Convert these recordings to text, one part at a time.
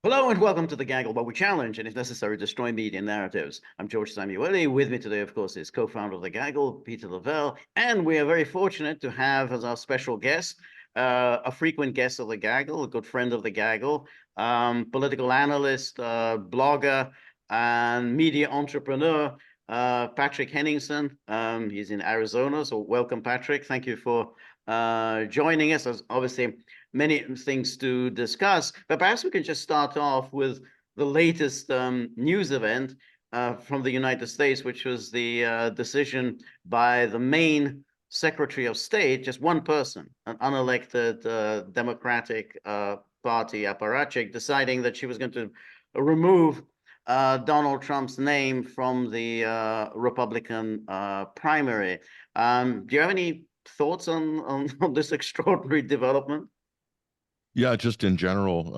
Hello and welcome to the Gaggle, where we challenge and, if necessary, destroy media narratives. I'm George Szamuely. With me today, of course, is co-founder of the Gaggle, Peter Lavelle, and we are very fortunate to have as our special guest a frequent guest of the Gaggle, a good friend of the Gaggle, political analyst, blogger, and media entrepreneur, Patrick Henningsen. He's in Arizona, so welcome, Patrick. Thank you for joining us. As obviously many things to discuss, but perhaps we can just start off with the latest news event from the United States, which was the decision by the Maine Secretary of State, just one person, an unelected Democratic Party apparatchik, deciding that she was going to remove Donald Trump's name from the Republican primary. Do you have any thoughts on this extraordinary development? Yeah, just in general,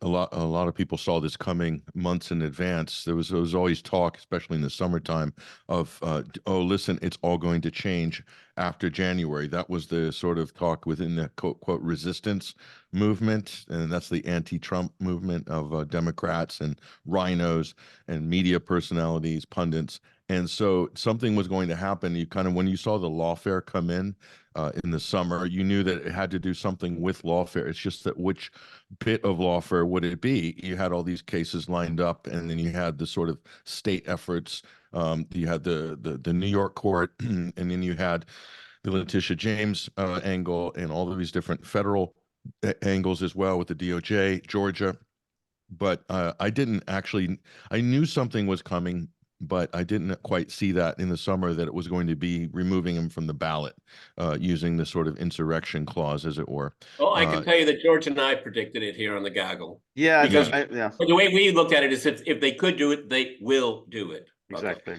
a lot of people saw this coming months in advance. There was always talk, especially in the summertime, of oh, listen, it's all going to change after January. That was the sort of talk within the quote resistance movement, and that's the anti-Trump movement of Democrats and rhinos and media personalities, pundits. And so something was going to happen. You kind of, when you saw the lawfare come in the summer, you knew that it had to do something with lawfare. It's just that which bit of lawfare would it be? You had all these cases lined up, and then you had the sort of state efforts. You had the New York court, and then you had the Letitia James angle, and all of these different federal angles as well with the DOJ, Georgia. But I knew something was coming, but I didn't quite see that in the summer, that it was going to be removing him from the ballot using the sort of insurrection clause, as it were. Well, I can tell you that George and I predicted it here on the Gaggle. Yeah, because yeah. The way we looked at it is if they could do it, they will do it. Exactly.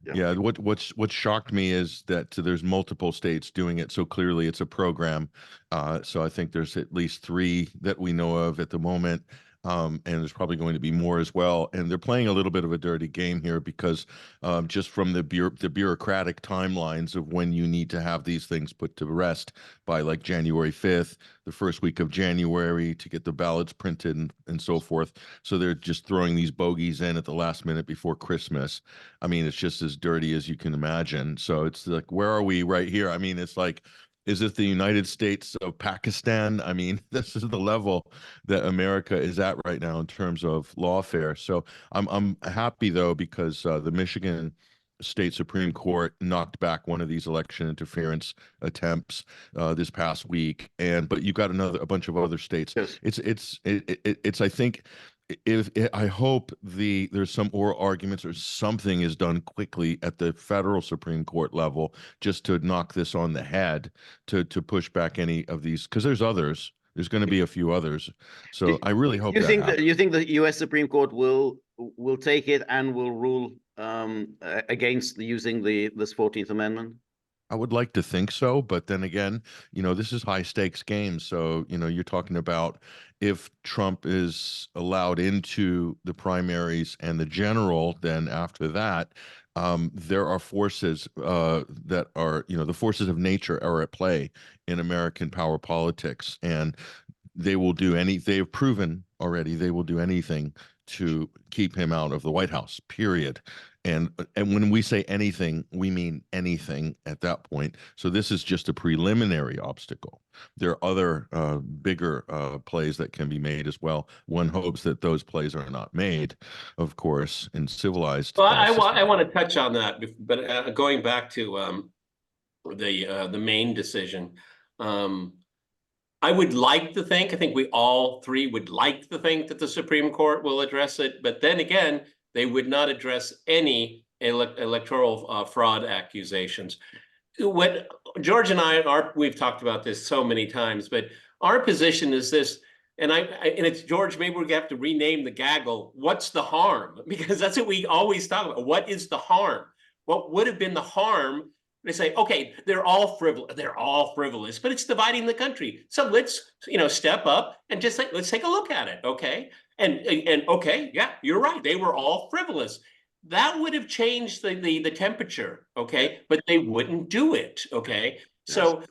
Okay. Yeah. What shocked me is that there's multiple states doing it so clearly. It's a program. So I think there's at least 3 that we know of at the moment. And there's probably going to be more as well. And they're playing a little bit of a dirty game here because just from the bureaucratic timelines of when you need to have these things put to rest by like January 5th, the first week of January, to get the ballots printed and so forth. So they're just throwing these bogeys in at the last minute before Christmas. I mean, it's just as dirty as you can imagine. So it's like, where are we right here? I mean, it's like, is it the United States of Pakistan? I mean, this is the level that America is at right now in terms of lawfare. So I'm happy, though, because the Michigan State Supreme Court knocked back one of these election interference attempts this past week, but you got a bunch of other states. Yes. It's I think, I hope there's some oral arguments or something is done quickly at the federal Supreme Court level just to knock this on the head, to push back any of these, because there's others. There's going to be a few others. So I really hope you think the U.S. Supreme Court will take it and will rule against using this 14th Amendment? I would like to think so, but then again, this is high stakes game. So, you're talking about if Trump is allowed into the primaries and the general, then after that, there are forces that are, the forces of nature are at play in American power politics, and they've proven already they will do anything to keep him out of the White House, period. And when we say anything, we mean anything at that point. So this is just a preliminary obstacle. There are other bigger plays that can be made as well. One hopes that those plays are not made, of course, in civilized. Well, I want to touch on that, but going back to the Maine decision, I would like to think, I think we all 3 would like to think that the Supreme Court will address it, but then again, they would not address any electoral fraud accusations. What George and we've talked about this so many times, but our position is this, and it's, George, maybe we have to rename the Gaggle, what's the harm? Because that's what we always talk about. What is the harm? What would have been the harm? They say, okay, they're all frivolous, but it's dividing the country. So let's, step up and just say, let's take a look at it, okay? And okay, yeah, you're right. They were all frivolous. That would have changed the temperature, okay? But they wouldn't do it, okay? Yes. So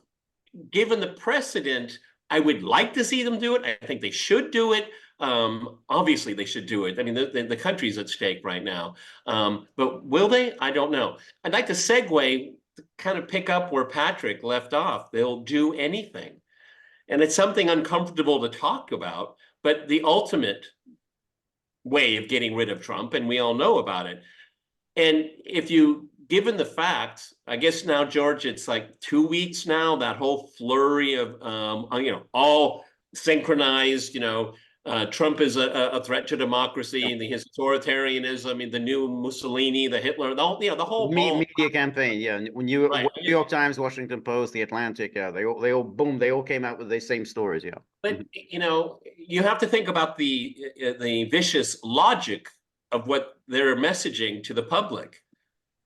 given the precedent, I would like to see them do it. I think they should do it. Obviously, they should do it. I mean, the country's at stake right now. But will they? I don't know. I'd like to segue, kind of pick up where Patrick left off. They'll do anything. And it's something uncomfortable to talk about, but the ultimate way of getting rid of Trump, and we all know about it. And if you, given the facts, I guess now, George, it's like 2 weeks now, that whole flurry of, all synchronized, Trump is a threat to democracy, and his authoritarianism, the new Mussolini, the Hitler, the whole ball. Media campaign, yeah. When you Right. New York Times, Washington Post, The Atlantic, yeah, they all boom, they all came out with the same stories, yeah. But you have to think about the vicious logic of what they're messaging to the public.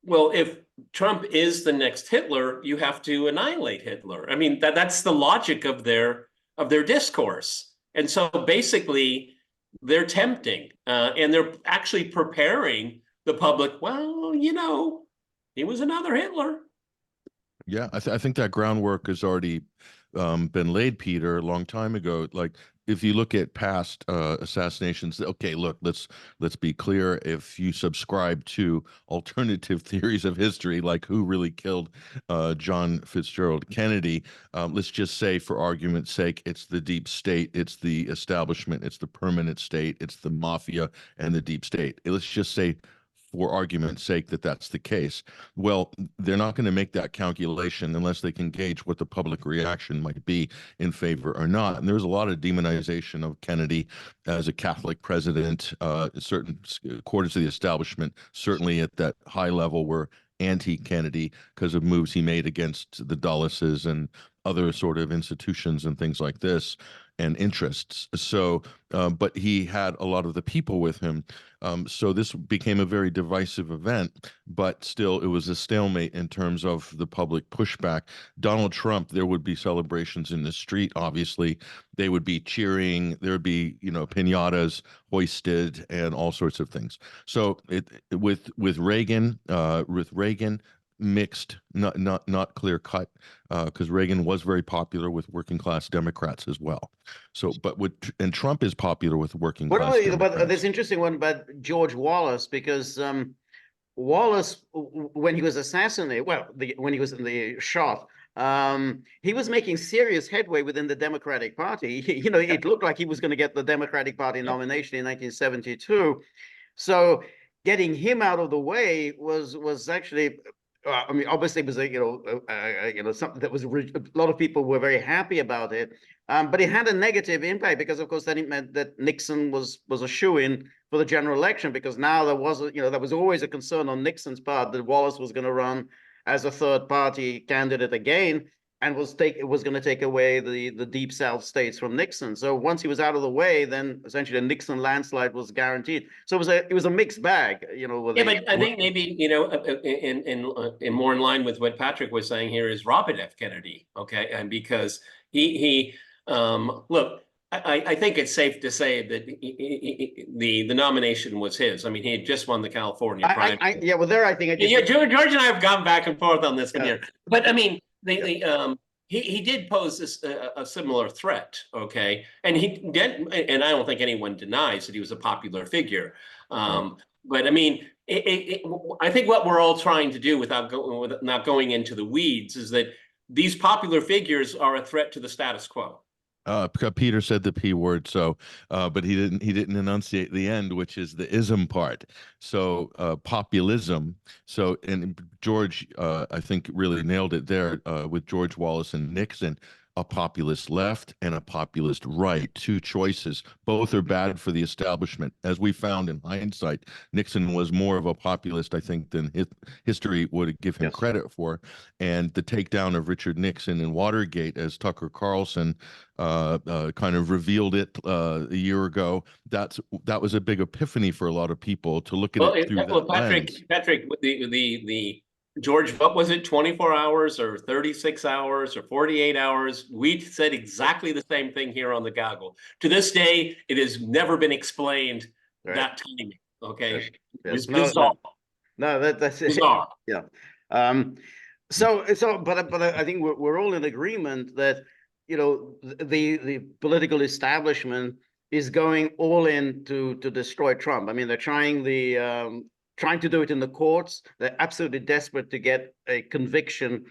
Well, if Trump is the next Hitler, you have to annihilate Hitler. I mean, that's the logic of their discourse. And so basically, they're tempting, and they're actually preparing the public. Well, he was another Hitler. Yeah, I think that groundwork has already been laid, Peter, a long time ago. Like, if you look at past assassinations, okay, look, let's be clear. If you subscribe to alternative theories of history, like who really killed John Fitzgerald Kennedy, let's just say, for argument's sake, it's the deep state, it's the establishment, it's the permanent state, it's the mafia and the deep state. Let's just say, for argument's sake, that that's the case. Well, they're not going to make that calculation unless they can gauge what the public reaction might be in favor or not. And there's a lot of demonization of Kennedy as a Catholic president. Certain quarters of the establishment, certainly at that high level, were anti-Kennedy because of moves he made against the Dulleses and other sort of institutions and things like this, and interests. So, but he had a lot of the people with him. So this became a very divisive event, but still it was a stalemate in terms of the public pushback. Donald Trump, there would be celebrations in the street, obviously. They would be cheering, there would be, piñatas hoisted and all sorts of things. So with Reagan, mixed, not clear cut, because Reagan was very popular with working class Democrats as well. So, and Trump is popular with working class Democrats. But there's an interesting one about George Wallace, because Wallace, when he was assassinated, when he was in the shot, he was making serious headway within the Democratic Party. It looked like he was going to get the Democratic Party nomination in 1972. So getting him out of the way was actually. Obviously, it was something that was a lot of people were very happy about it, but it had a negative impact because, of course, then it meant that Nixon was a shoo-in for the general election, because now there was always a concern on Nixon's part that Wallace was going to run as a third-party candidate again, and was going to take away the deep South states from Nixon. So once he was out of the way, then essentially a Nixon landslide was guaranteed. So it was a mixed bag, But I think maybe in more in line with what Patrick was saying here is Robert F. Kennedy, okay, and because he look. I think it's safe to say that the nomination was his. I mean, he had just won the California primary. I think George and I have gone back and forth on this one here, but I mean. He did pose a similar threat, okay, and he did, and I don't think anyone denies that he was a popular figure. But I mean, I think what we're all trying to do, without not going into the weeds, is that these popular figures are a threat to the status quo. Peter said the P word, so but he didn't enunciate the end, which is the ism part. So populism. So, and George, I think, really nailed it there with George Wallace and Nixon. A populist left and a populist right, two choices. Both are bad for the establishment. As we found in hindsight, Nixon was more of a populist, I think, than history would give him credit for. And the takedown of Richard Nixon in Watergate, as Tucker Carlson kind of revealed it a year ago, that was a big epiphany for a lot of people to look at it through that lens. Patrick, the George, what was it, 24 hours or 36 hours or 48 hours? We said exactly the same thing here on the Gaggle. To this day, it has never been explained, that timing, okay? It's bizarre. No, that's bizarre. Yeah. But I think we're all in agreement that, the political establishment is going all in to destroy Trump. I mean, they're trying to do it in the courts. They're absolutely desperate to get a conviction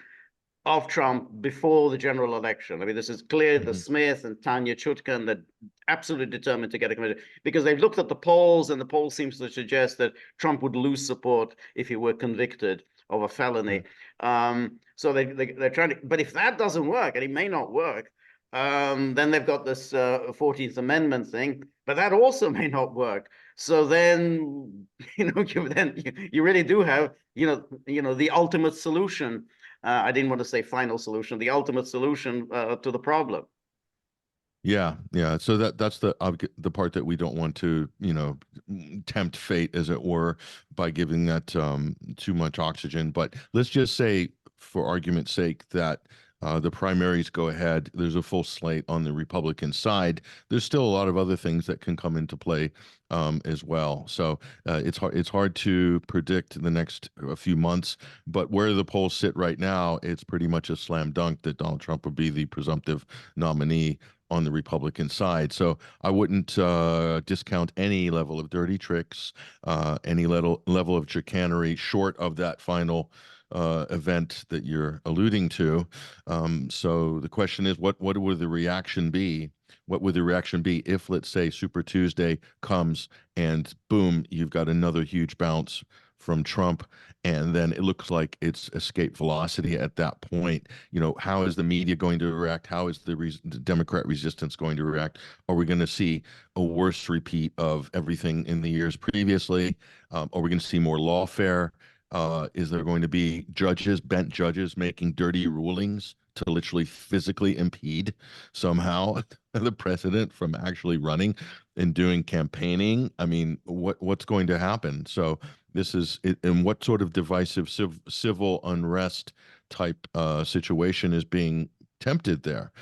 of Trump before the general election. I mean, this is clear. The Smith and Tanya Chutkan, they're absolutely determined to get a conviction because they've looked at the polls, and the poll seems to suggest that Trump would lose support if he were convicted of a felony. So they're trying to, but if that doesn't work, and it may not work, then they've got this 14th Amendment thing, but that also may not work. So then, you really do have, the ultimate solution. I didn't want to say final solution, the ultimate solution to the problem. Yeah, yeah. So that's the part that we don't want to, tempt fate, as it were, by giving that too much oxygen. But let's just say, for argument's sake, that the primaries go ahead. There's a full slate on the Republican side. There's still a lot of other things that can come into play as well. So it's hard to predict the next few months. But where the polls sit right now, it's pretty much a slam dunk that Donald Trump would be the presumptive nominee on the Republican side. So I wouldn't discount any level of dirty tricks, any level of chicanery short of that final event that you're alluding to. So the question is, what would the reaction be? What would the reaction be if, let's say, Super Tuesday comes and boom, you've got another huge bounce from Trump, and then it looks like it's escape velocity at that point? How is the media going to react? How is the Democrat resistance going to react? Are we going to see a worse repeat of everything in the years previously? Are we going to see more lawfare? Is there going to be bent judges making dirty rulings to literally physically impede somehow the president from actually running and doing campaigning? I mean, what's going to happen? So this is it, and what sort of divisive civil unrest type situation is being tempted there?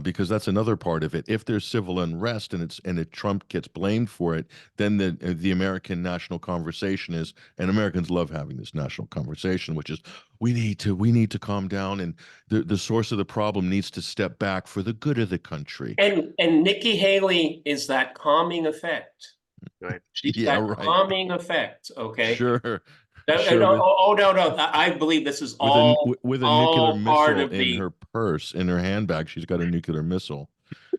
Because that's another part of it. If there's civil unrest and Trump gets blamed for it, then the American national conversation is, and Americans love having this national conversation, which is we need to calm down, and the source of the problem needs to step back for the good of the country. And Nikki Haley is that calming effect. Right. She's Yeah, that right. calming effect. Okay. Sure. No, Sure, no. I believe this is with a nuclear part missile of in her purse, in her handbag. She's got a nuclear missile.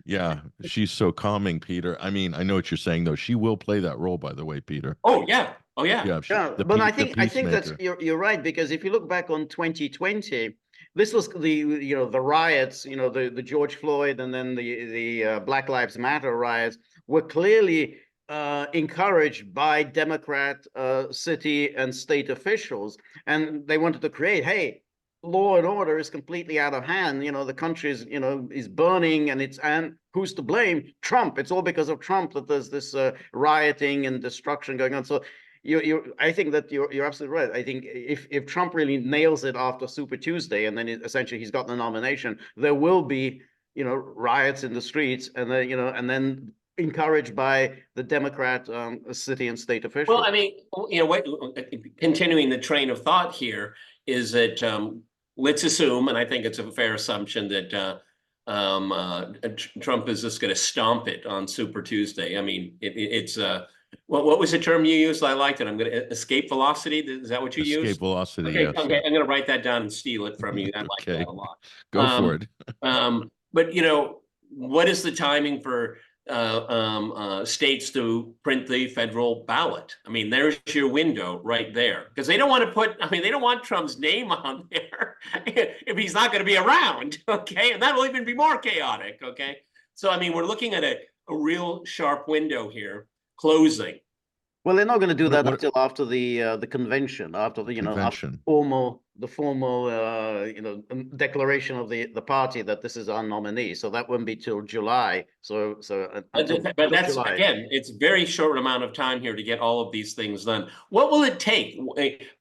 Yeah, she's so calming, Peter. I mean, I know what you're saying, though. She will play that role, by the way, Peter. Oh yeah. Yeah, Yeah, but I think that's you're right, because if you look back on 2020, this was the riots, the George Floyd and then the Black Lives Matter riots were clearly encouraged by Democrat city and state officials, and they wanted to create, hey, law and order is completely out of hand. The country is burning, and who's to blame? Trump. It's all because of Trump that there's this rioting and destruction going on. So I think that you're absolutely right. I think if Trump really nails it after Super Tuesday, and then essentially he's got the nomination, there will be riots in the streets, and then and then encouraged by the Democrat city and state officials. Well, I mean, continuing the train of thought here is that let's assume, and I think it's a fair assumption, that Trump is just going to stomp it on Super Tuesday. I mean, it's what was the term you used? I liked it. I'm going to escape velocity. Is that what you used? Escape velocity. Okay, yes. Okay. I'm going to write that down and steal it from you. I like Okay. that a lot. Go for it. But what is the timing for states to print the federal ballot? I mean, there's your window right there, because they don't want to they don't want Trump's name on there if he's not going to be around. Okay. And that will even be more chaotic. Okay. So, I mean, we're looking at a real sharp window here closing. Well, they're not going to do that until after the convention, after the Convention. formal declaration of the party that this is our nominee. So that wouldn't be till July. So but that's July. Again, it's a very short amount of time here to get all of these things done. What will it take?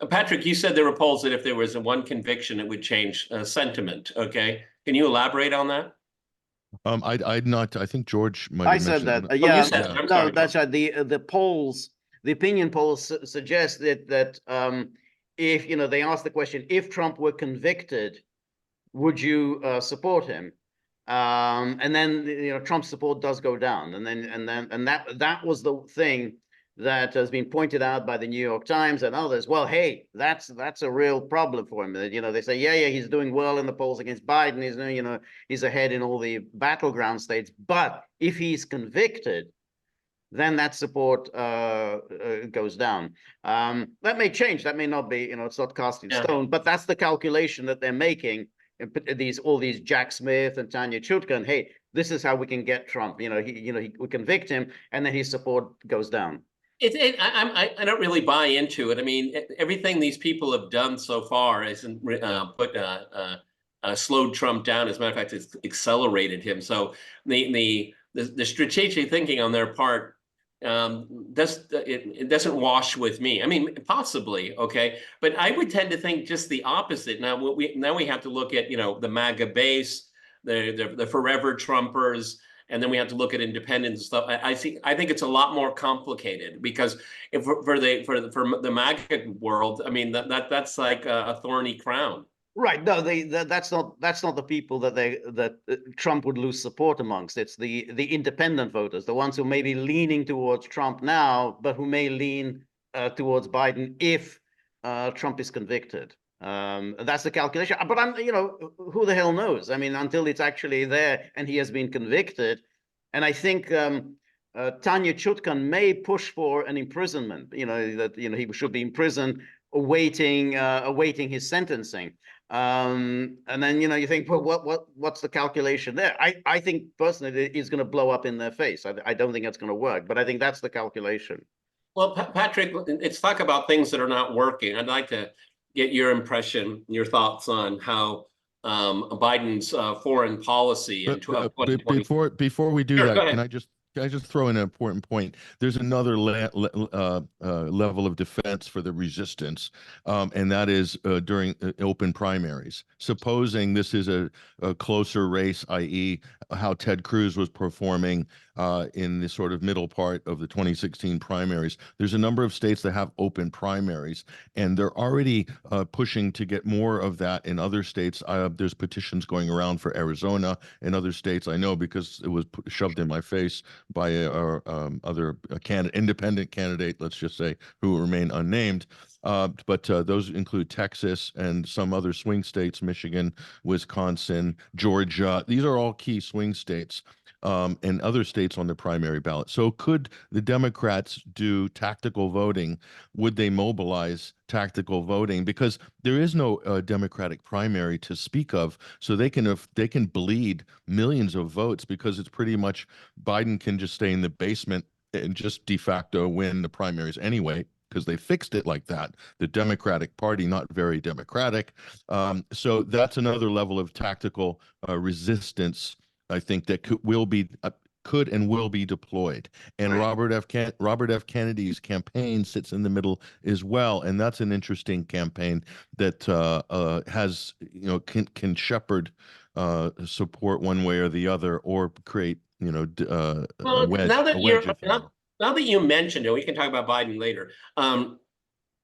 Patrick, you said there were polls that if there was one conviction, it would change sentiment. Okay, can you elaborate on that? I'd not. I think George might. I said that. You said that. I'm sorry. No, that's right. The polls. The opinion polls suggest that if they ask the question, if Trump were convicted, would you support him? And then Trump's support does go down, and that was the thing that has been pointed out by the New York Times and others. Well, hey, that's a real problem for him. They say, yeah, he's doing well in the polls against Biden. He's ahead in all the battleground states. But if he's convicted, then that support goes down. That may change. That may not be, it's not cast in stone. But that's the calculation that they're making. All these Jack Smith and Tanya Chutkan. Hey, this is how we can get Trump. We convict him, and then his support goes down. I don't really buy into it. I mean, everything these people have done so far isn't slowed Trump down. As a matter of fact, it's accelerated him. So the strategic thinking on their part it doesn't wash with me. I mean, possibly, okay, but I would tend to think just the opposite. Now we have to look at the MAGA base, the forever Trumpers. And then we have to look at independence and stuff. I think it's a lot more complicated, because if for the MAGA world, I mean that's like a thorny crown. Right. No, that's not the people that Trump would lose support amongst. It's the independent voters, the ones who may be leaning towards Trump now, but who may lean towards Biden if Trump is convicted. That's the calculation. But who the hell knows? I mean, until it's actually there and he has been convicted. And I think Tanya Chutkan may push for an imprisonment. He should be imprisoned, awaiting his sentencing. And then you think, well, what's the calculation there? I think personally it's going to blow up in their face. I don't think it's going to work, but I think that's the calculation. Well, Patrick, let's talk about things that are not working. I'd like to get your impression, your thoughts on how Biden's foreign policy in 2020. Before we do that, can I just throw in an important point? There's another level of defense for the resistance, and that is during open primaries. Supposing this is a closer race, i.e., how Ted Cruz was performing in the sort of middle part of the 2016 primaries. There's a number of states that have open primaries, and they're already pushing to get more of that in other states. There's petitions going around for Arizona and other states. I know because it was shoved in my face by independent candidate, let's just say, who will remain unnamed. But those include Texas and some other swing states, Michigan, Wisconsin, Georgia. These are all key swing states. And other states on the primary ballot. So could the Democrats do tactical voting? Would they mobilize tactical voting? Because there is no Democratic primary to speak of, so they can bleed millions of votes, because it's pretty much Biden can just stay in the basement and just de facto win the primaries anyway, because they fixed it like that. The Democratic Party, not very democratic. So that's another level of tactical resistance, I think, that could and will be deployed. And right. Robert F. Kennedy's campaign sits in the middle as well, and that's an interesting campaign that has can shepherd support one way or the other, or create a wedge. Now that you mentioned it, we can talk about Biden later. Now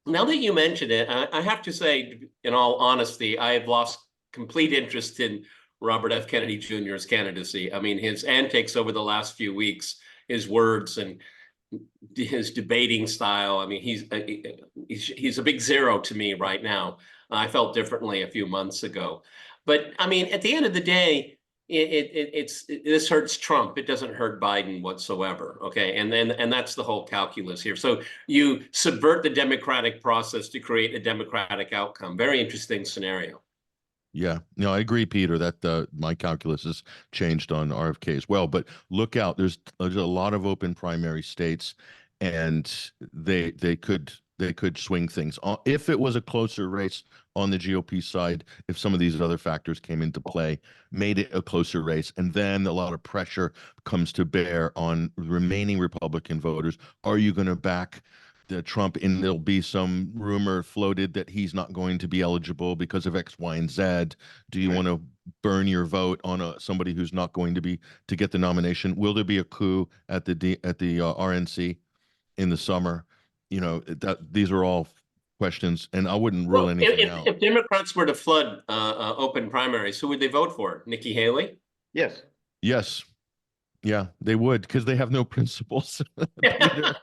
that you mentioned it, I have to say, in all honesty, I have lost complete interest in Robert F. Kennedy Jr.'s candidacy. I mean, his antics over the last few weeks, his words and his debating style. I mean, he's a big zero to me right now. I felt differently a few months ago. But I mean, at the end of the day, this hurts Trump. It doesn't hurt Biden whatsoever. Okay, and that's the whole calculus here. So you subvert the democratic process to create a democratic outcome. Very interesting scenario. Yeah, no, I agree, Peter, that my calculus has changed on RFK as well. But look out, there's a lot of open primary states, and they could swing things. If it was a closer race on the GOP side, if some of these other factors came into play, made it a closer race, and then a lot of pressure comes to bear on remaining Republican voters. Are you going to back Trump, and there'll be some rumor floated that he's not going to be eligible because of X, Y, and Z? Do you want to burn your vote on somebody who's not going to get the nomination? Will there be a coup at the RNC in the summer? These are all questions, and I wouldn't rule anything out. If Democrats were to flood open primaries, who would they vote for? Nikki Haley? Yes. Yes. Yeah, they would, because they have no principles. Peter,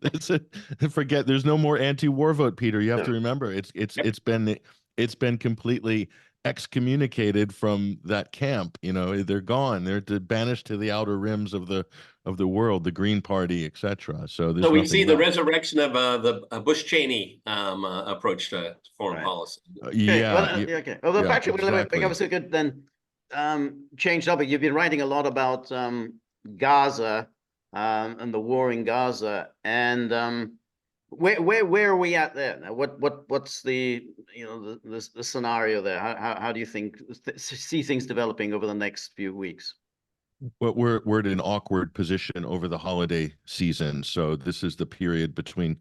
that's it. Forget there's no more anti-war vote, Peter. You have to remember it's been completely excommunicated from that camp. You know, they're gone. They're banished to the outer rims of the world, the Green Party, etc. So So there's we nothing see the left. resurrection of the Bush-Cheney approach to foreign Right. policy. Okay. Well, Yeah, yeah, okay. Well, yeah, Patrick, we exactly. obviously could then change topic. You've been writing a lot about Gaza and the war in Gaza, and where are we at there? Now, what's the the scenario there? How do you think see things developing over the next few weeks? But we're in an awkward position over the holiday season. So this is the period between,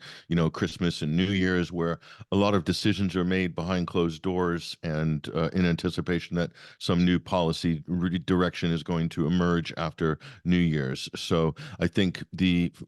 Christmas and New Year's where a lot of decisions are made behind closed doors and in anticipation that some new policy direction is going to emerge after New Year's. So I think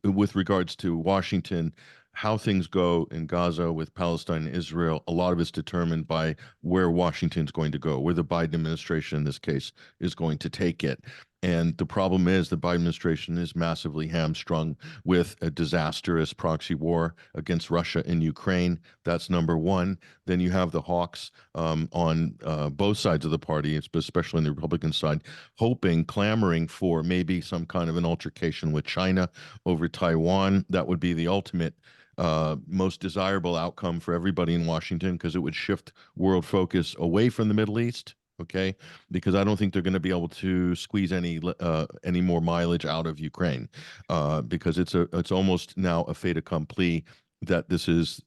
with regards to Washington, how things go in Gaza with Palestine and Israel, a lot of it's determined by where Washington's going to go, where the Biden administration in this case is going to take it. And the problem is the Biden administration is massively hamstrung with a disastrous proxy war against Russia in Ukraine. That's number one. Then you have the hawks on both sides of the party, especially on the Republican side, clamoring for maybe some kind of an altercation with China over Taiwan. That would be the ultimate most desirable outcome for everybody in Washington because it would shift world focus away from the Middle East. Okay, because I don't think they're going to be able to squeeze any more mileage out of Ukraine, because it's almost now a fait accompli that this is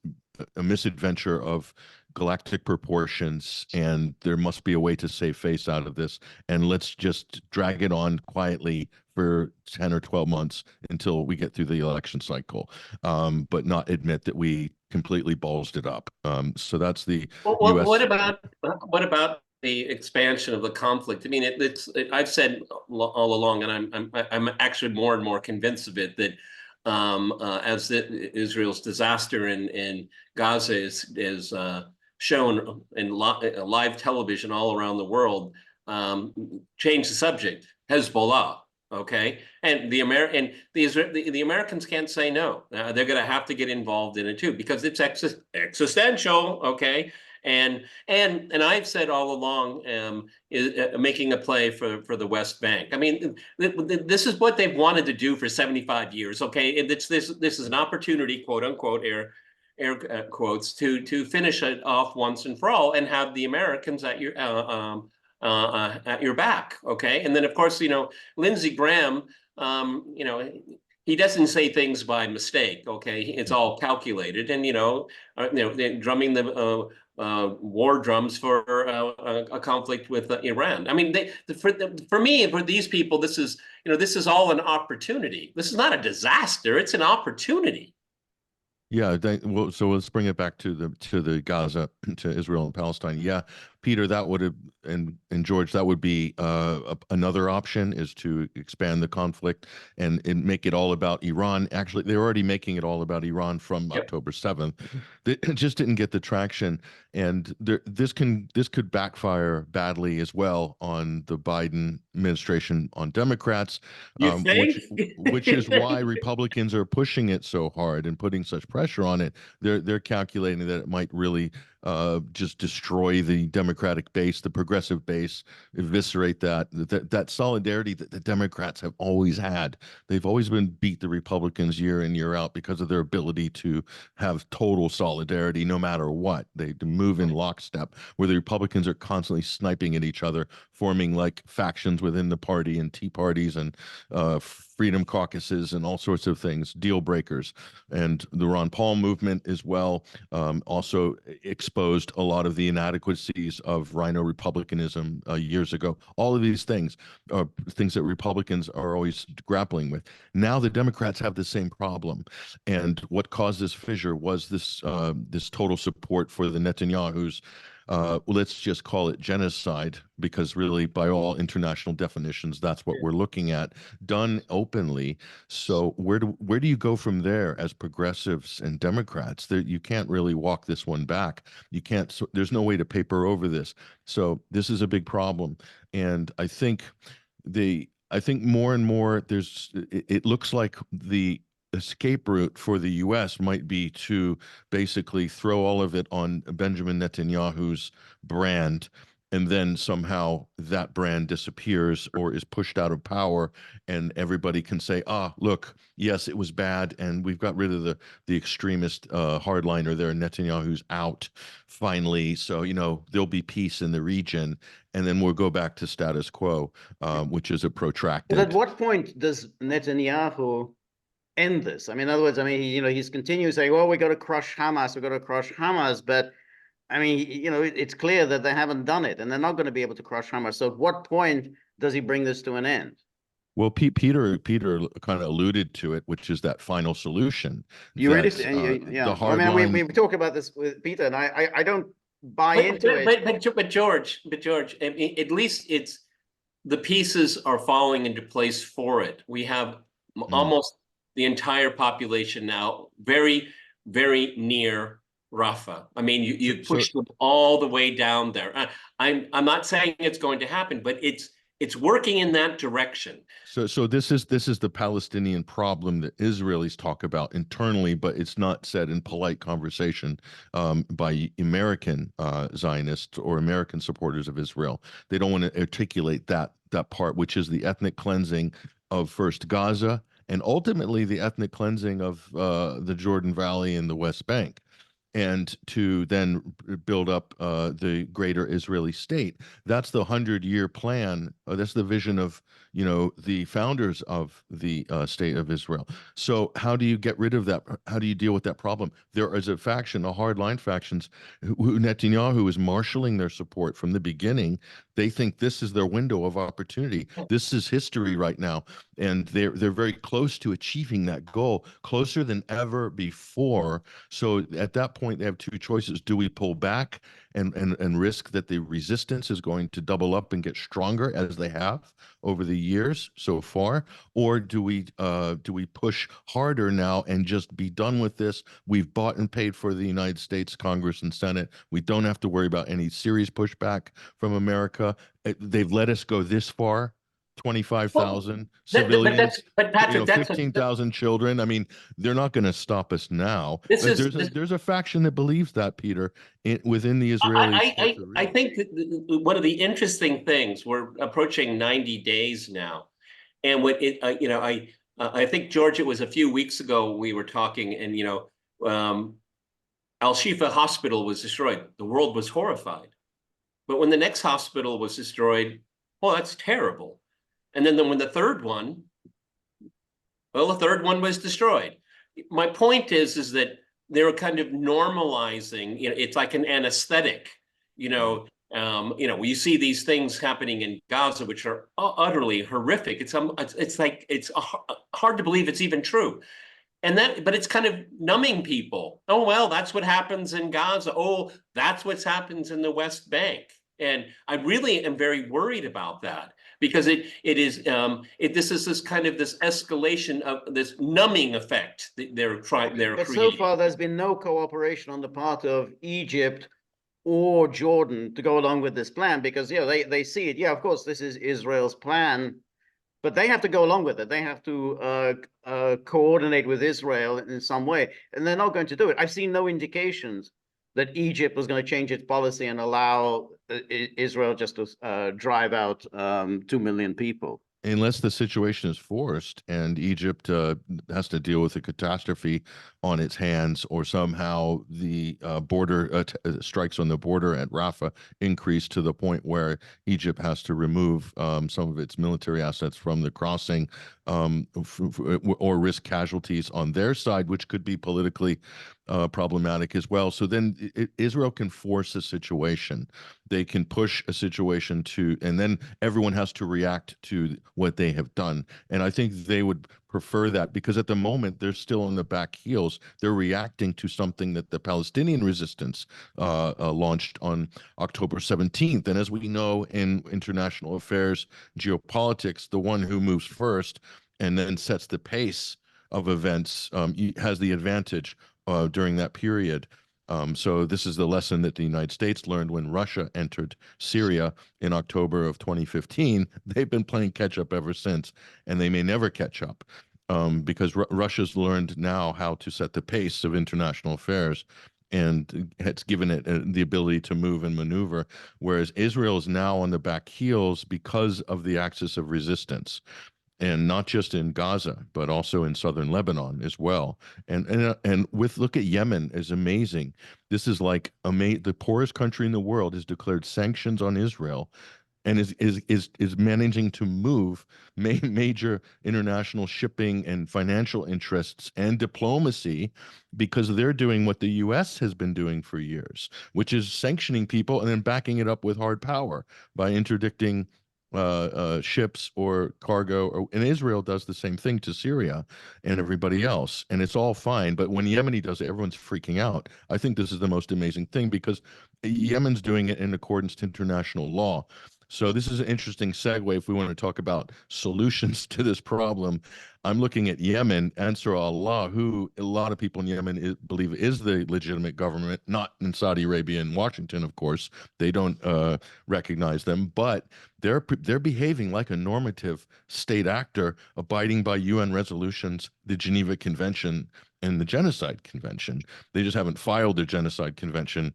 a misadventure of galactic proportions, and there must be a way to save face out of this. And let's just drag it on quietly for 10 or 12 months until we get through the election cycle, but not admit that we completely ballsed it up. So that's the U.S. What about the expansion of the conflict? I mean, I've said all along, and I'm actually more and more convinced of it that as Israel's disaster in Gaza is shown in live television all around the world, change the subject. Hezbollah. Okay, and the Americans can't say no. They're going to have to get involved in it too because it's existential. Okay, and I've said all along, making a play for the West Bank. I mean, this is what they've wanted to do for 75 years. Okay, and this is an opportunity, quote unquote, air quotes, to finish it off once and for all, and have the Americans at your back. Okay, and then of course Lindsey Graham, he doesn't say things by mistake. Okay, it's all calculated, and they're drumming the war drums for a conflict with Iran. I mean, for me, for these people, this is all an opportunity. This is not a disaster; it's an opportunity. Yeah, well, so let's bring it back to the Gaza, to Israel and Palestine. Yeah, Peter, that would have, and George, that would be another option, is to expand the conflict and make it all about Iran. Actually, they're already making it all about Iran from October 7th. It just didn't get the traction, and this could backfire badly as well on the Biden administration, on Democrats, which is why Republicans are pushing it so hard and putting such pressure on it. They're calculating that it might really just destroy the Democratic base, the progressive base, eviscerate that solidarity that the Democrats have always had. They've always been beat the Republicans year in, year out because of their ability to have total solidarity no matter what. They move in lockstep, where the Republicans are constantly sniping at each other, forming like factions within the party and Tea Parties and freedom caucuses and all sorts of things, deal breakers. And the Ron Paul movement as well also exposed a lot of the inadequacies of rhino republicanism years ago. All of these things are things that Republicans are always grappling with. Now the Democrats have the same problem. And what caused this fissure was this total support for the Netanyahus. Let's just call it genocide, because really, by all international definitions, that's what we're looking at, done openly. So where do you go from there as progressives and Democrats? You can't really walk this one back. You can't. There's no way to paper over this. So this is a big problem, and I think I think more and more it looks like the escape route for the US might be to basically throw all of it on Benjamin Netanyahu's brand, and then somehow that brand disappears or is pushed out of power, and everybody can say, ah, look, yes, it was bad, and we've got rid of the extremist hardliner there. Netanyahu's out finally, so there'll be peace in the region, and then we'll go back to status quo, which is a protracted. But at what point does Netanyahu end this? I mean, in other words, I mean, he's continuing saying, well, we got to crush Hamas, we got to crush Hamas, but I mean, it's clear that they haven't done it, and they're not going to be able to crush Hamas. So at what point does he bring this to an end? Well, Peter kind of alluded to it, which is that final solution. You ready? The hard I mean, line... we talk about this with Peter, and I don't buy into it. But George, I mean, at least it's the pieces are falling into place for it. We have almost the entire population now very, very near Rafah. I mean, you push them all the way down there. I'm not saying it's going to happen, but it's working in that direction. So this is the Palestinian problem that Israelis talk about internally, but it's not said in polite conversation by American Zionists or American supporters of Israel. They don't want to articulate that part, which is the ethnic cleansing of first Gaza and ultimately the ethnic cleansing of the Jordan Valley and the West Bank, and to then build up the greater Israeli state. That's the 100-year plan. That's the vision of the founders of the state of Israel. So how do you get rid of that? How do you deal with that problem? There is a faction, a hardline factions, who Netanyahu is marshaling their support from the beginning. They think this is their window of opportunity. This is history right now, and they're very close to achieving that goal, closer than ever before. So at that point, they have two choices. Do we pull back and risk that the resistance is going to double up and get stronger as they have over the years so far, or do we push harder now and just be done with this? We've bought and paid for the United States Congress and Senate. We don't have to worry about any serious pushback from America. They've let us go this far. 25,000 civilians, but Patrick, 15,000 children. I mean, they're not going to stop us now. There's a faction that believes that, Peter, within the Israelis. I think one of the interesting things, we're approaching 90 days now, and what I think, George, it was a few weeks ago we were talking, and Al-Shifa Hospital was destroyed. The world was horrified, but when the next hospital was destroyed, well, that's terrible. And then when the third one was destroyed. My point is that they're kind of normalizing. It's like an anesthetic. You see these things happening in Gaza, which are utterly horrific. It's hard to believe it's even true. But it's kind of numbing people. Oh, well, that's what happens in Gaza. Oh, that's what happens in the West Bank. And I really am very worried about that, because this is this kind of this escalation of this numbing effect that they're creating. But so far, there's been no cooperation on the part of Egypt or Jordan to go along with this plan, because they see it. Yeah, of course, this is Israel's plan, but they have to go along with it. They have to coordinate with Israel in some way, and they're not going to do it. I've seen no indications that Egypt was going to change its policy and allow Israel just to drive out 2 million people. Unless the situation is forced and Egypt has to deal with a catastrophe on its hands, or somehow the border strikes on the border at Rafah increase to the point where Egypt has to remove some of its military assets from the crossing, or risk casualties on their side, which could be politically problematic as well. So then Israel can force a situation. They can push a situation and then everyone has to react to what they have done. And I think they would prefer that, because at the moment they're still on the back heels. They're reacting to something that the Palestinian resistance launched on October 17th. And as we know in international affairs, geopolitics, the one who moves first and then sets the pace of events has the advantage during that period. So this is the lesson that the United States learned when Russia entered Syria in October of 2015. They've been playing catch up ever since, and they may never catch up because Russia's learned now how to set the pace of international affairs, and it's given it the ability to move and maneuver, whereas Israel is now on the back heels because of the axis of resistance, and not just in Gaza, but also in southern Lebanon as well. And look at Yemen is amazing. This is like the poorest country in the world has declared sanctions on Israel, and is managing to move major international shipping and financial interests and diplomacy, because they're doing what the U.S. has been doing for years, which is sanctioning people and then backing it up with hard power by interdicting ships or cargo, and Israel does the same thing to Syria and everybody else, and it's all fine. But when Yemeni does it, everyone's freaking out. I think this is the most amazing thing, because Yemen's doing it in accordance to international law. So this is an interesting segue if we want to talk about solutions to this problem. I'm looking at Yemen, Ansar Allah, who a lot of people in Yemen believe is the legitimate government, not in Saudi Arabia and Washington, of course. They don't recognize them, but they're behaving like a normative state actor, abiding by UN resolutions, the Geneva Convention, and the Genocide Convention. They just haven't filed their Genocide Convention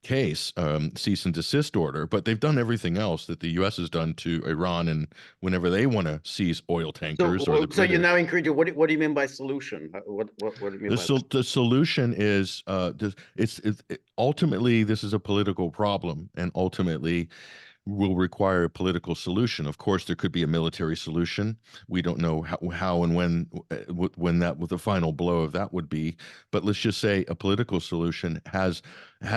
case, cease and desist order, but they've done everything else that the U.S. has done to Iran, and whenever they want to seize oil tankers or the So you're British. now encouraging, what do you mean by solution? What do you mean by that? The solution is ultimately this is a political problem, and ultimately will require a political solution. Of course, there could be a military solution. We don't know how and when the final blow of that would be. But let's just say a political solution has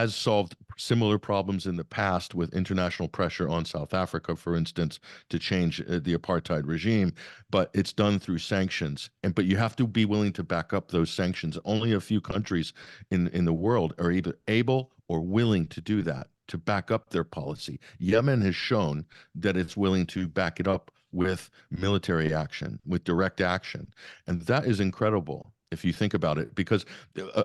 solved similar problems in the past with international pressure on South Africa, for instance, to change the apartheid regime. But it's done through sanctions. But you have to be willing to back up those sanctions. Only a few countries in the world are either able or willing to do that, to back up their policy. Yemen has shown that it's willing to back it up with military action, with direct action. And that is incredible if you think about it, because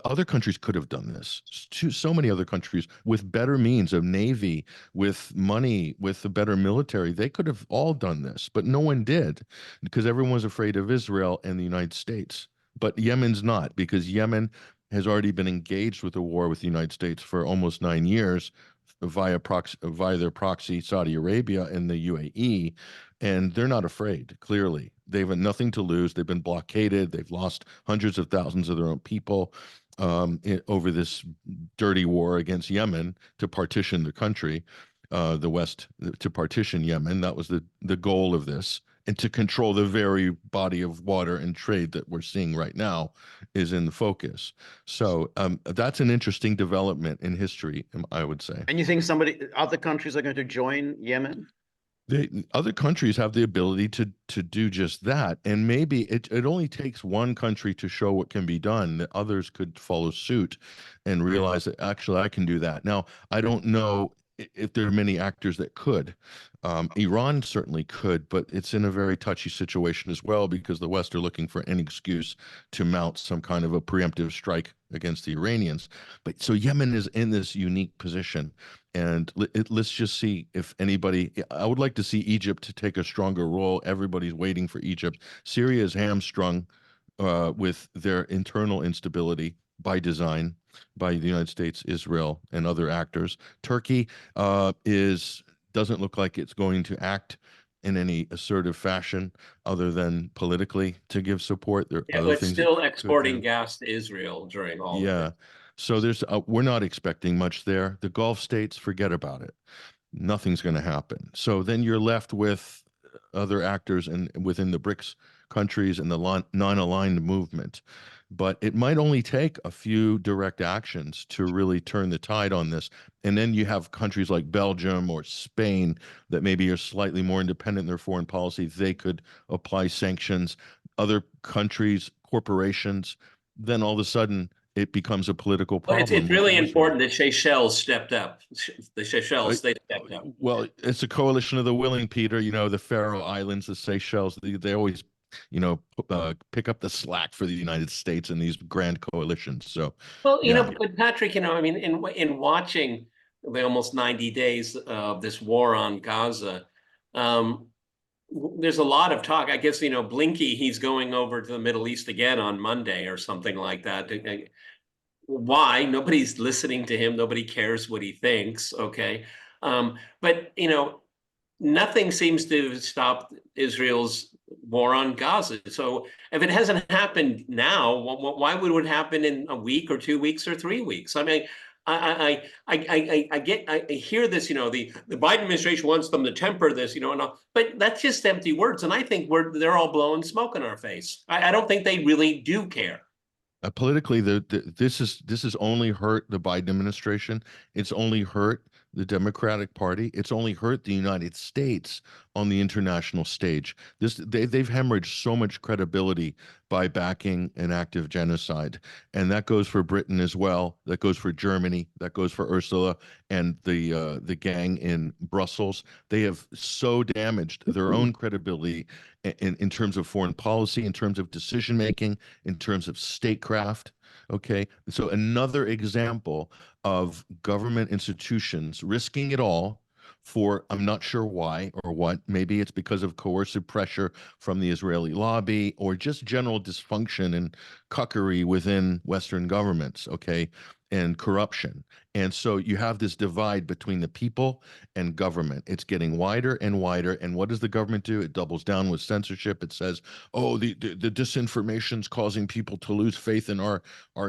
other countries could have done this. So many other countries with better means of navy, with money, with a better military, they could have all done this, but no one did, because everyone was afraid of Israel and the United States. But Yemen's not, because Yemen has already been engaged with a war with the United States for almost 9 years, via their proxy Saudi Arabia and the UAE, and they're not afraid. Clearly, they have nothing to lose. They've been blockaded. They've lost hundreds of thousands of their own people over this dirty war against Yemen to partition the country, the West, to partition Yemen. That was the goal of this. And to control the very body of water and trade that we're seeing right now is in the focus. So that's an interesting development in history, I would say. And you think other countries are going to join Yemen? Other countries have the ability to do just that. And maybe it only takes one country to show what can be done, that others could follow suit and realize that actually I can do that. Now, I don't know if there are many actors that could. Iran certainly could, but it's in a very touchy situation as well, because the West are looking for any excuse to mount some kind of a preemptive strike against the Iranians. But so Yemen is in this unique position, and let's just see if anybody. I would like to see Egypt take a stronger role. Everybody's waiting for Egypt. Syria is hamstrung with their internal instability by design, by the United States, Israel, and other actors. Turkey doesn't look like it's going to act in any assertive fashion other than politically to give support. There are other but things still exporting gas to Israel during all of it. So we're not expecting much there. The Gulf states, forget about it. Nothing's going to happen. So then you're left with other actors within the BRICS countries and the non-aligned movement. But it might only take a few direct actions to really turn the tide on this. And then you have countries like Belgium or Spain that maybe are slightly more independent in their foreign policy. They could apply sanctions. Other countries, corporations, then all of a sudden it becomes a political problem. It's really important that Seychelles stepped up. The Seychelles, they stepped up. Well, it's a coalition of the willing, Peter. You know, the Faroe Islands, the Seychelles, they always pick up the slack for the United States and these grand coalitions. So, Well, yeah. but Patrick, I mean, in watching the almost 90 days of this war on Gaza, there's a lot of talk. I guess, Blinky, he's going over to the Middle East again on Monday or something like that. Why? Nobody's listening to him. Nobody cares what he thinks. Okay. But, nothing seems to stop Israel's war on Gaza. So if it hasn't happened now, why would it happen in a week or 2 weeks or 3 weeks? I mean, I hear this, the Biden administration wants them to temper this, and all, but that's just empty words. And I think they're all blowing smoke in our face. I don't think they really do care. Politically, this has only hurt the Biden administration. It's only hurt the Democratic Party. It's only hurt the United States on the international stage. They've hemorrhaged so much credibility by backing an active genocide, and that goes for Britain as well. That goes for Germany. That goes for Ursula and the gang in Brussels. They have so damaged their own credibility in terms of foreign policy, in terms of decision making, in terms of statecraft. Okay, so another example of government institutions risking it all for, I'm not sure why or what. Maybe it's because of coercive pressure from the Israeli lobby or just general dysfunction and cuckery within Western governments, okay, and corruption. And so you have this divide between the people and government. It's getting wider and wider. And what does the government do? It doubles down with censorship. It says, oh, the disinformation's causing people to lose faith in our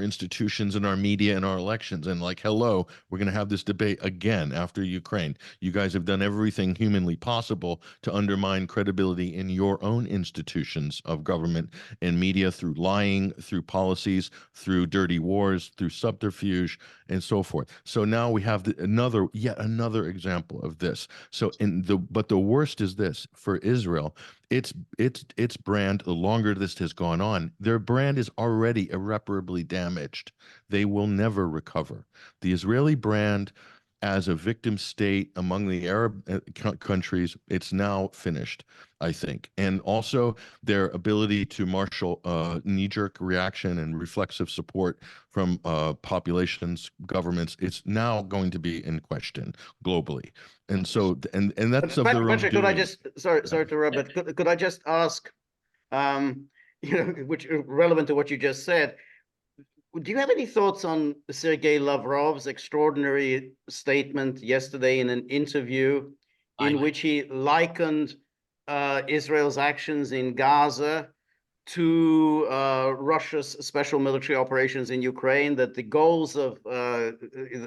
institutions and our media and our elections. And like, hello, we're going to have this debate again after Ukraine. You guys have done everything humanly possible to undermine credibility in your own institutions of government and media through lying, through policies, through dirty wars, through subterfuge, and so forth. So now we have yet another example of this. So but the worst is this for Israel. Its brand, the longer this has gone on, their brand is already irreparably damaged. They will never recover. The Israeli brand as a victim state among the Arab countries, it's now finished, I think. And also their ability to marshal knee-jerk reaction and reflexive support from populations, governments, it's now going to be in question globally. And so, and that's of their own Patrick, could I doing. just, sorry to interrupt, but could I just ask, which relevant to what you just said, do you have any thoughts on Sergei Lavrov's extraordinary statement yesterday in an interview in which he likened Israel's actions in Gaza to Russia's special military operations in Ukraine, that the goals of the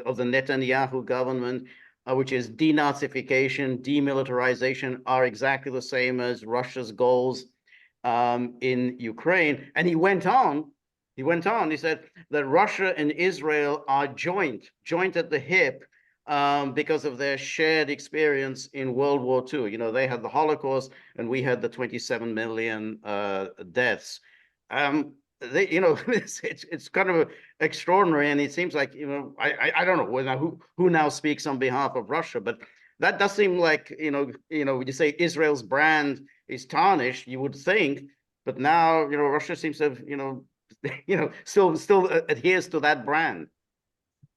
Netanyahu government, which is denazification, demilitarization, are exactly the same as Russia's goals in Ukraine. And he went on, he said that Russia and Israel are joint at the hip because of their shared experience in World War II. They had the Holocaust and we had the 27 million deaths. It's kind of extraordinary, and it seems like, I don't know who now speaks on behalf of Russia, but that does seem like, when you say Israel's brand is tarnished, you would think, but now, Russia seems to have, still adheres to that brand.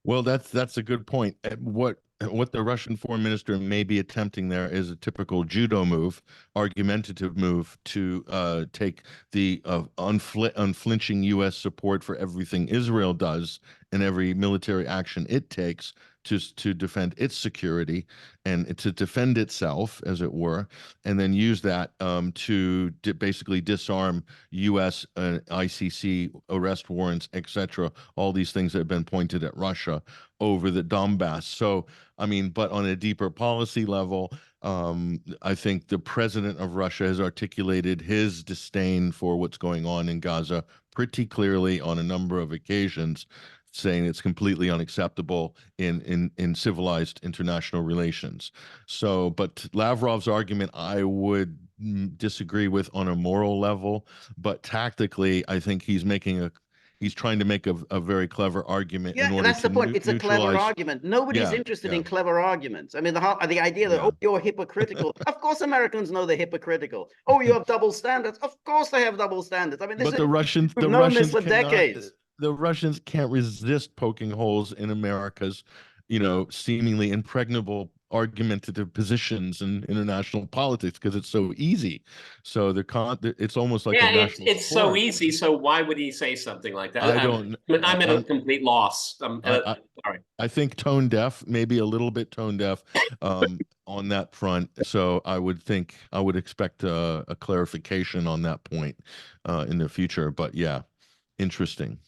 Well, that's a good point. What the Russian foreign minister may be attempting there is a typical judo move, argumentative move to take the unflinching U.S. support for everything Israel does and every military action it takes to defend its security and to defend itself, as it were, and then use that to basically disarm U.S. ICC arrest warrants, etc. All these things that have been pointed at Russia over the Donbass. So, I mean, but on a deeper policy level, I think the president of Russia has articulated his disdain for what's going on in Gaza pretty clearly on a number of occasions, saying it's completely unacceptable in civilized international relations. So, but Lavrov's argument, I would disagree with on a moral level, but tactically, I think he's making he's trying to make a very clever argument in Yeah, order that's to the point. It's a clever neutralize. argument. Nobody's Yeah, interested yeah, in clever arguments. I mean, the idea that, yeah. oh, you're hypocritical. Of course, Americans know they're hypocritical. Oh, you have double standards. Of course, they have double standards. I mean, But the Russians, we've known this for cannot, decades. the Russians can't resist poking holes in America's, seemingly impregnable argumentative positions in international politics because it's so easy. So it's almost like a Yeah, national it's so sport. easy. So why would he say something like that? I don't. I'm at a complete loss. I, Sorry. I think tone deaf, maybe a little bit tone deaf, on that front. So I would expect a clarification on that point in the future. But yeah, interesting.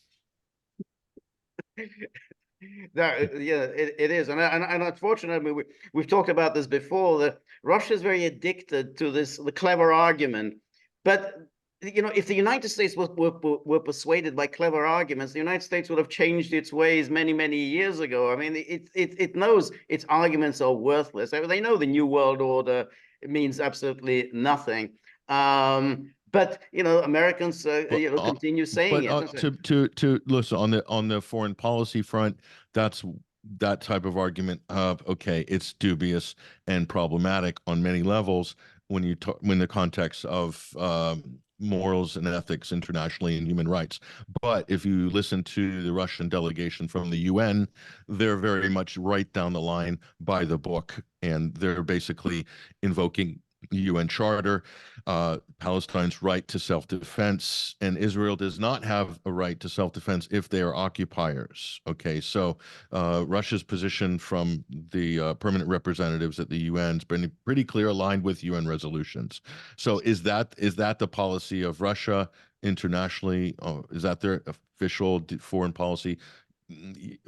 Yeah, it is, and unfortunately, we've talked about this before. That Russia's very addicted to the clever argument, but if the United States were persuaded by clever arguments, the United States would have changed its ways many years ago. I mean, it knows its arguments are worthless. They know the New World Order means absolutely nothing. But Americans continue saying But it. to listen on the foreign policy front, that's that type of argument of okay, it's dubious and problematic on many levels when you talk when the context of morals and ethics internationally and human rights. But if you listen to the Russian delegation from the UN, they're very much right down the line by the book, and they're basically invoking UN Charter, Palestine's right to self-defense, and Israel does not have a right to self-defense if they are occupiers. Okay, so Russia's position from the permanent representatives at the UN has been pretty clear, aligned with UN resolutions. So is that the policy of Russia internationally? Is that their official foreign policy?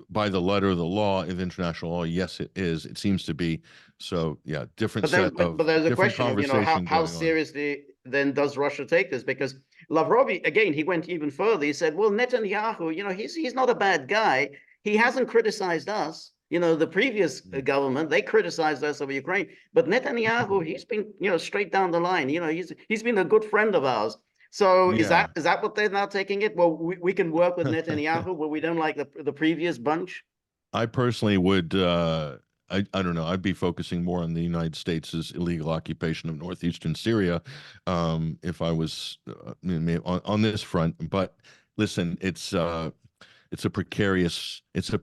By the letter of the law of international law, yes, it is. It seems to be. So yeah, different But there's a different question of conversation how going on. seriously then does Russia take this? Because Lavrov, again, he went even further. He said, well, Netanyahu, he's not a bad guy. He hasn't criticized us. The previous government, they criticized us over Ukraine, but Netanyahu, he's been straight down the line. He's been a good friend of ours. So is Yeah. that what they're now taking it? Well, we can work with Netanyahu, but we don't like the previous bunch. I personally would I don't know, I'd be focusing more on the United States' illegal occupation of northeastern Syria if I was on this front. But listen, it's a precarious Well,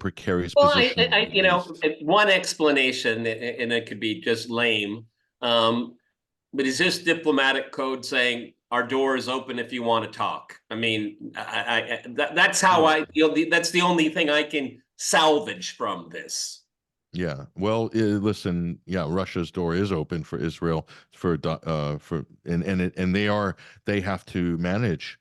position in the Middle East. one explanation, and it could be just lame, but is this diplomatic code saying our door is open if you want to talk? I mean, that's how that's the only thing I can salvage from this. Yeah. Well, listen. Yeah, Russia's door is open for Israel and they have to manage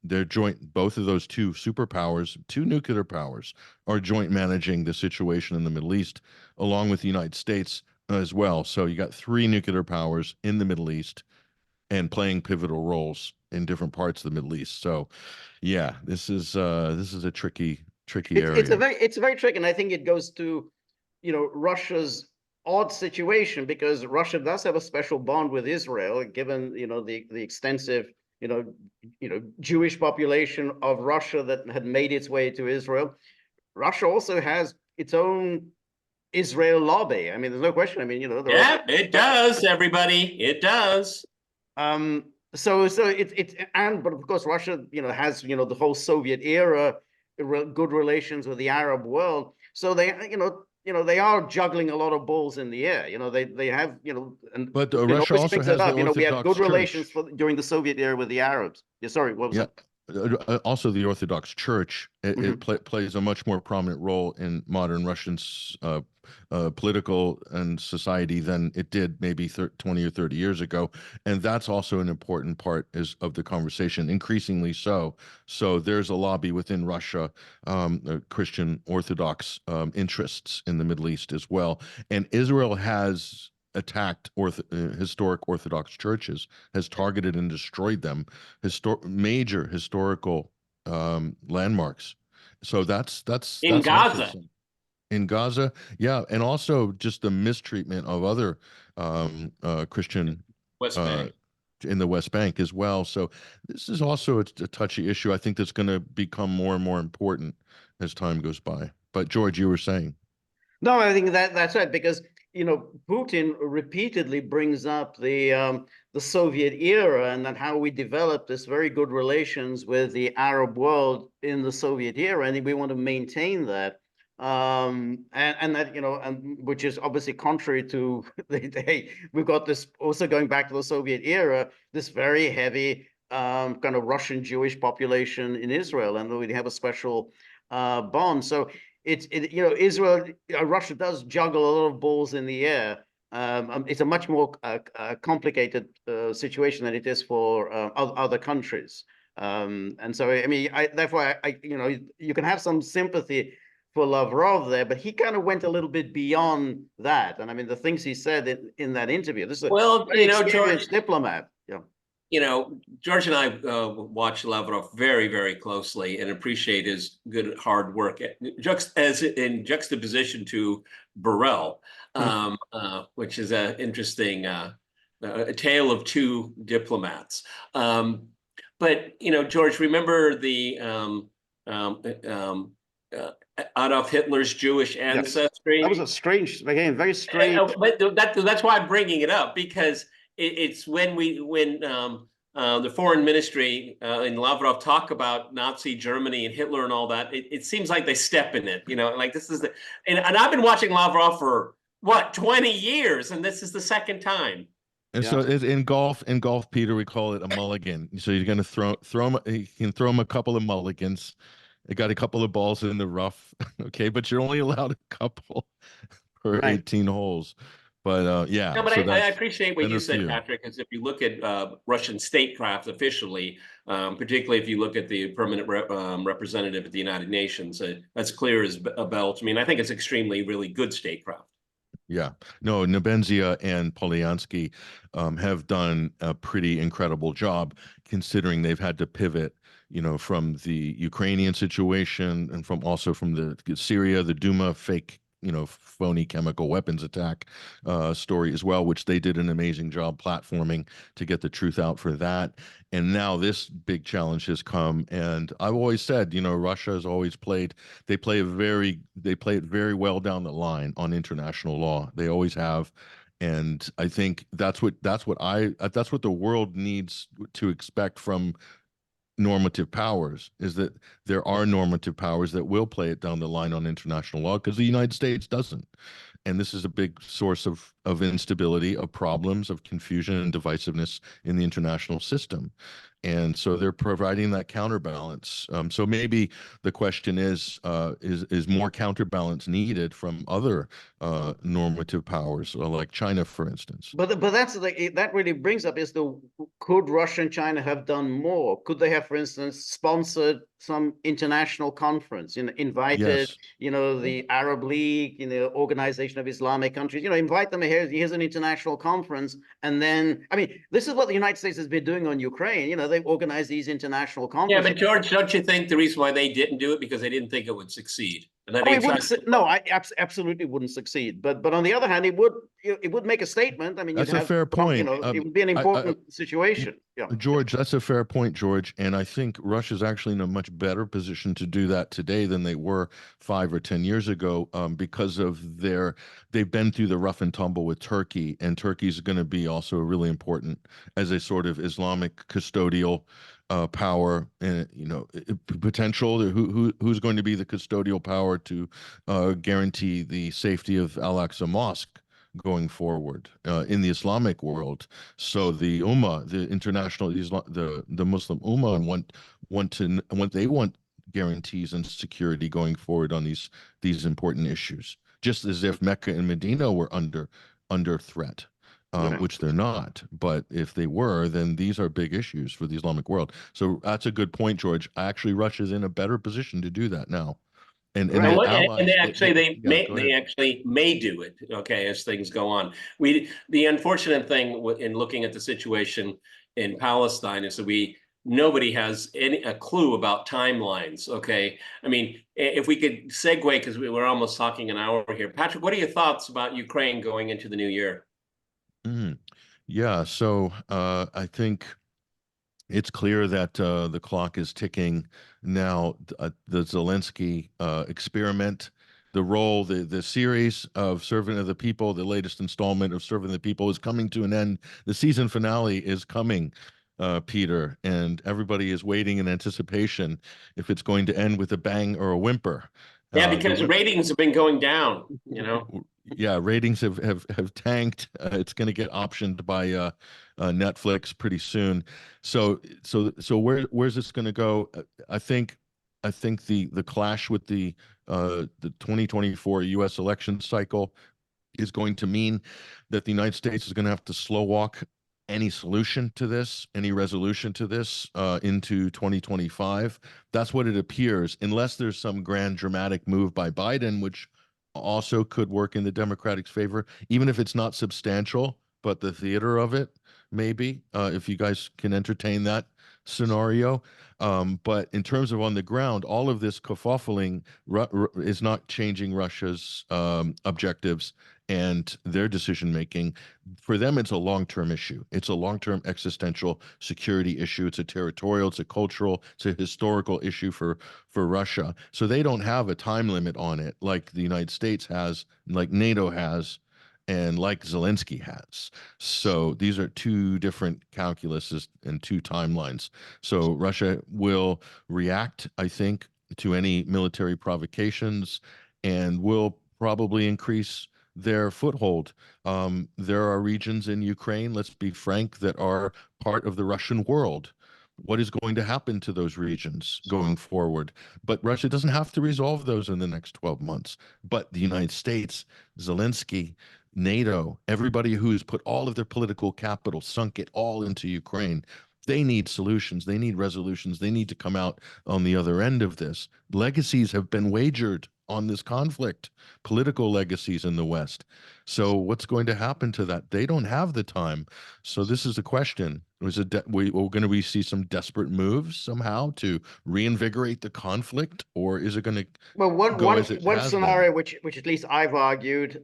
their joint. Both of those two superpowers, two nuclear powers, are joint managing the situation in the Middle East, along with the United States as well. So you got three nuclear powers in the Middle East and playing pivotal roles in different parts of the Middle East. So, yeah, this is a tricky area. It's a very tricky, and I think it goes to Russia's odd situation because Russia does have a special bond with Israel, given the extensive Jewish population of Russia that had made its way to Israel. Russia also has its own Israel lobby. I mean, there's no question. I mean, it does, everybody. It does. So but of course Russia has the whole Soviet era good relations with the Arab world. So they they are juggling a lot of balls in the air. They have and but Russia also has the Orthodox we had good Church. relations during the Soviet era with the Arabs. Yeah, sorry, what was that? Also, the Orthodox Church plays a much more prominent role in modern Russian political and society than it did maybe 20 or 30 years ago, and that's also an important part of the conversation, increasingly so. So there's a lobby within Russia, Christian Orthodox interests in the Middle East as well, and Israel has attacked historic Orthodox churches, has targeted and destroyed them, major historical landmarks. So that's in Gaza. In Gaza, yeah, and also just the mistreatment of other Christian West Bank. in the West Bank as well. So this is also a touchy issue. I think that's going to become more and more important as time goes by. But George, you were saying. No, I think that's right, because Putin repeatedly brings up the Soviet era and that how we developed this very good relations with the Arab world in the Soviet era, and we want to maintain that. And that and which is obviously contrary to we've got this also going back to the Soviet era, this very heavy kind of Russian Jewish population in Israel, and we have a special bond. So Israel, Russia does juggle a lot of balls in the air. It's a much more complicated situation than it is for other countries. And so, I mean, therefore, you can have some sympathy for Lavrov there, but he kind of went a little bit beyond that. And I mean, the things he said in that interview, this is a very experienced diplomat. Yeah. George and I watch Lavrov very, very closely and appreciate his good, hard work, as in juxtaposition to Borrell, which is an interesting a tale of two diplomats. But George, remember the Adolf Hitler's Jewish ancestry? That was a strange, again, very strange. But that's why I'm bringing it up, because it's when the foreign ministry and Lavrov talk about Nazi Germany and Hitler and all that, it seems like they step in it, like this is and I've been watching Lavrov for 20 years, and this is the second time. And so in golf, Peter, we call it a mulligan. So you're going to you can throw him a couple of mulligans. They got a couple of balls in the rough, okay, but you're only allowed a couple per 18 holes. But yeah. No, but I appreciate what you said, Patrick, because if you look at Russian statecraft officially, particularly if you look at the permanent representative at the United Nations, that's clear as a belt. I mean, I think it's extremely, really good statecraft. Yeah, no, Nebenzia and Polyansky have done a pretty incredible job, considering they've had to pivot, from the Ukrainian situation and from the Syria, the Duma fake, phony chemical weapons attack story as well, which they did an amazing job platforming to get the truth out for that. And now this big challenge has come, and I've always said, Russia has always they play it very well down the line on international law. They always have. And I think that's what the world needs to expect from normative powers, is that there are normative powers that will play it down the line on international law, because the United States doesn't. And this is a big source of instability, of problems, of confusion and divisiveness in the international system. And so they're providing that counterbalance. So maybe the question is more counterbalance needed from other normative powers, like China, for instance? But that really brings up could Russia and China have done more? Could they have, for instance, sponsored some international conference, invited, the Arab League, Organization of Islamic Countries, invite them here. Here's an international conference. And then, I mean, this is what the United States has been doing on Ukraine. They organize these international conferences. Yeah, but George, don't you think the reason why they didn't do it because they didn't think it would succeed? I absolutely wouldn't succeed. But on the other hand, it would make a statement. I mean, that's a fair point. It would be an important situation. Yeah, George, that's a fair point, George. And I think Russia's actually in a much better position to do that today than they were 5 or 10 years ago, because of they've been through the rough and tumble with Turkey, and Turkey's going to be also really important as a sort of Islamic custodial power, and potential. Who's going to be the custodial power to guarantee the safety of Al-Aqsa Mosque going forward in the Islamic world? So the Ummah, the international the Muslim Ummah, want guarantees and security going forward on these important issues, just as if Mecca and Medina were under threat. Which they're not. But if they were, then these are big issues for the Islamic world. So that's a good point, George. Actually, Russia's in a better position to do that now. And they actually may do it, okay, as things go on. The unfortunate thing in looking at the situation in Palestine is that nobody has a clue about timelines, okay? I mean, if we could segue, because we're almost talking an hour here. Patrick, what are your thoughts about Ukraine going into the new year? Yeah, so I think it's clear that the clock is ticking now. The Zelensky experiment, the role, the series of Servant of the People, the latest installment of Servant of the People is coming to an end. The season finale is coming, Peter, and everybody is waiting in anticipation if it's going to end with a bang or a whimper. Yeah, The because whim- ratings have been going down, you know. yeah, ratings have tanked. It's going to get optioned by Netflix pretty soon. So where's this going to go? I think the clash with the 2024 U.S. election cycle is going to mean that the United States is going to have to slow walk any solution to this, any resolution to this into 2025. That's what it appears, unless there's some grand dramatic move by Biden, which also could work in the Democrats' favor, even if it's not substantial, but the theater of it, maybe, if you guys can entertain that scenario. But in terms of on the ground, all of this kerfuffling is not changing Russia's objectives and their decision making. For them, it's a long-term issue. It's a long-term existential security issue. It's a territorial, it's a cultural, it's a historical issue for Russia. So they don't have a time limit on it like the United States has, like NATO has, and like Zelensky has. So these are two different calculuses and two timelines. So Russia will react, I think, to any military provocations and will probably increase their foothold. There are regions in Ukraine, let's be frank, that are part of the Russian world. What is going to happen to those regions going forward? But Russia doesn't have to resolve those in the next 12 months. But the United States, Zelensky, NATO, everybody who's put all of their political capital, sunk it all into Ukraine, they need solutions. They need resolutions. They need to come out on the other end of this. Legacies have been wagered on this conflict, political legacies in the West. So what's going to happen to that? They don't have the time. So this is a question. We're going to see some desperate moves somehow to reinvigorate the conflict, or is it going to Well, go as it one has scenario been? which at least I've argued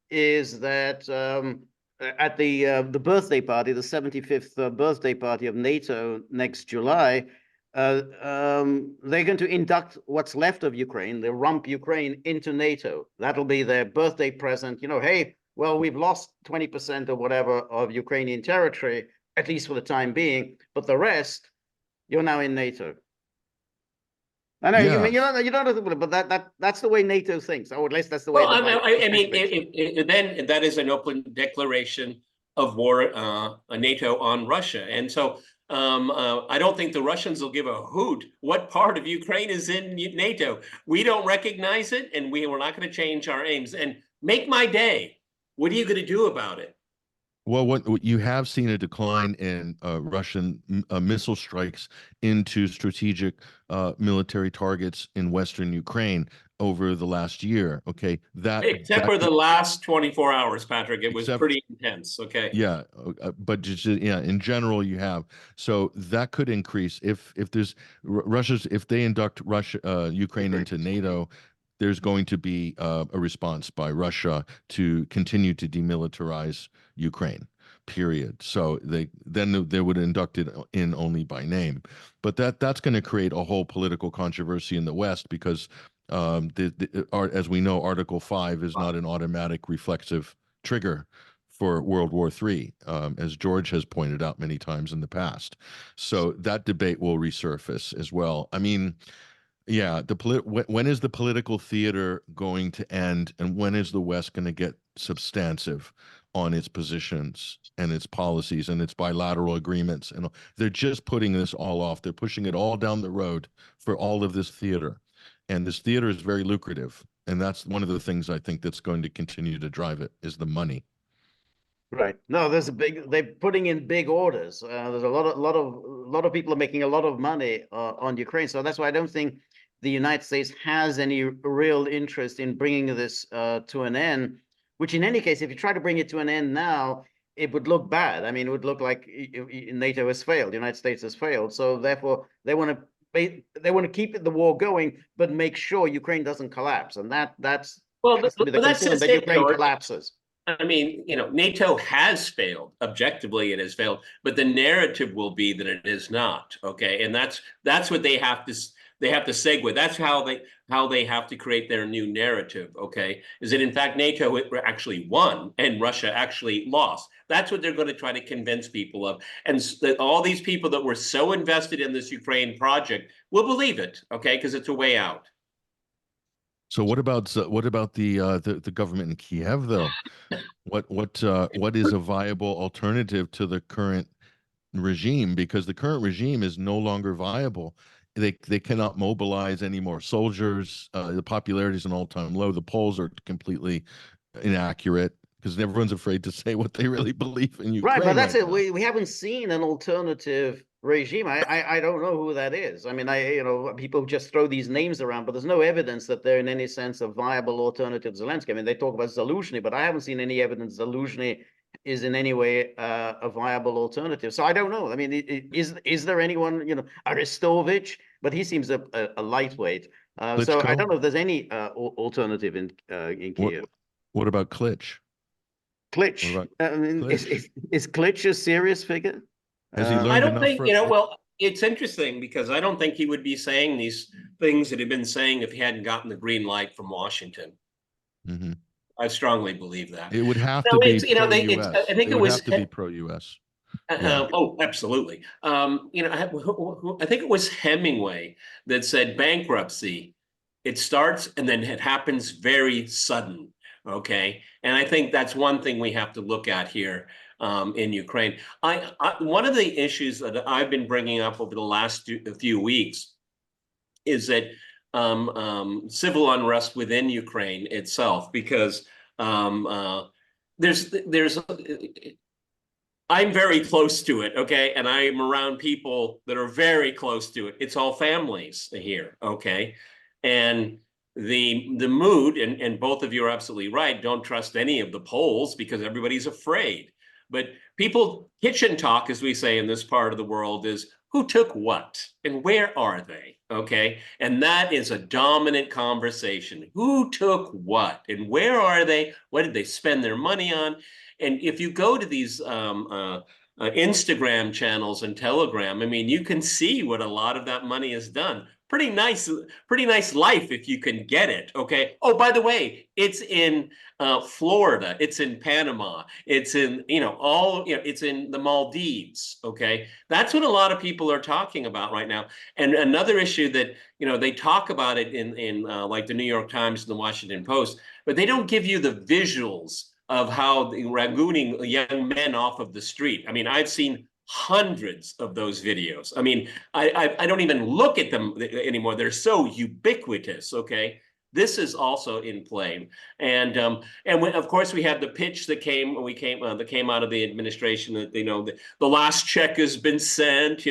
is that at the birthday party, the 75th birthday party of NATO next July, they're going to induct what's left of Ukraine, the rump Ukraine, into NATO. That'll be their birthday present. You know, hey, well, we've lost 20% or whatever of Ukrainian territory, at least for the time being, but the rest, you're now in NATO. I know you mean Yeah. you don't know, but that's the way NATO thinks, or at least that's the way Well, the Biden I mean, thinks. then that is an open declaration of war, NATO on Russia, and so I don't think the Russians will give a hoot what part of Ukraine is in NATO. We don't recognize it, and we're not going to change our aims. And make my day. What are you going to do about it? Well, what you have seen a decline in Russian missile strikes into strategic military targets in Western Ukraine over the last year. Okay, Except for the last 24 hours, Patrick, it was except pretty intense. Okay. yeah, but just yeah, in general, you have so that could increase if there's Russia's if they induct Ukraine into NATO. There's going to be a response by Russia to continue to demilitarize Ukraine, period. So they would induct it in only by name, but that's going to create a whole political controversy in the West because as we know, Article 5 is not an automatic reflexive trigger for World War III, as George has pointed out many times in the past. So that debate will resurface as well. I mean, yeah, when is the political theater going to end, and when is the West going to get substantive on its positions and its policies and its bilateral agreements? And they're just putting this all off. They're pushing it all down the road for all of this theater, and this theater is very lucrative, and that's one of the things I think that's going to continue to drive it is the money. Right. No, they're putting in big orders. There's a lot of people are making a lot of money on Ukraine. So that's why I don't think the United States has any real interest in bringing this to an end, which in any case, if you try to bring it to an end now, it would look bad. I mean, it would look like NATO has failed, the United States has failed. So therefore, they want to keep the war going, but make sure Ukraine doesn't collapse. And that's Well, has to be the that's concern, just that it, Ukraine George. collapses. I mean, NATO has failed. Objectively, it has failed, but the narrative will be that it is not. Okay, and that's what they have to segue. That's how they have to create their new narrative. Okay, is that in fact NATO actually won and Russia actually lost. That's what they're going to try to convince people of, and that all these people that were so invested in this Ukraine project will believe it. Okay, because it's a way out. So what about the government in Kiev though? What is a viable alternative to the current regime? Because the current regime is no longer viable. They cannot mobilize any more soldiers. The popularity is an all-time low. The polls are completely inaccurate because everyone's afraid to say what they really believe in Ukraine. Right, but that's right it. now. We haven't seen an alternative regime. I don't know who that is. I mean, people just throw these names around, but there's no evidence that they're in any sense a viable alternative to Zelensky. I mean, they talk about Zaluzhny, but I haven't seen any evidence Zaluzhny is in any way a viable alternative. So I don't know. I mean, is there anyone, Arestovich? But he seems a lightweight. So I don't know if there's any alternative in Kiev. What about Klitsch? Klitsch. I mean, Klitsch? Is Klitsch a serious figure? Has he learned I don't enough think, for well, it's interesting because I don't think he would be saying these things that he'd been saying if he hadn't gotten the green light from Washington. Mm-hmm. I strongly believe that. It would have to be pro-US. I think it would was have to be pro-US. Oh, absolutely. I think it was Hemingway that said bankruptcy, it starts and then it happens very sudden. Okay. And I think that's one thing we have to look at here in Ukraine. One of the issues that I've been bringing up over the last few weeks is that civil unrest within Ukraine itself, because there's I'm very close to it, okay? And I'm around people that are very close to it. It's all families here, okay? And the mood, and both of you are absolutely right, don't trust any of the polls because everybody's afraid. But kitchen talk, as we say in this part of the world, is who took what and where are they, okay? And that is a dominant conversation. Who took what and where are they? What did they spend their money on? And if you go to these Instagram channels and Telegram, I mean, you can see what a lot of that money is done. Pretty nice life if you can get it. Okay. Oh, by the way, it's in Florida. It's in Panama. It's in it's in the Maldives. Okay, that's what a lot of people are talking about right now. And another issue that they talk about it in like the New York Times and the Washington Post, but they don't give you the visuals of how the ragooning young men off of the street. I mean, I've seen hundreds of those videos. I mean, I don't even look at them anymore. They're so ubiquitous, okay? This is also in play. And of course, we had the pitch that came out of the administration that, the last check has been sent,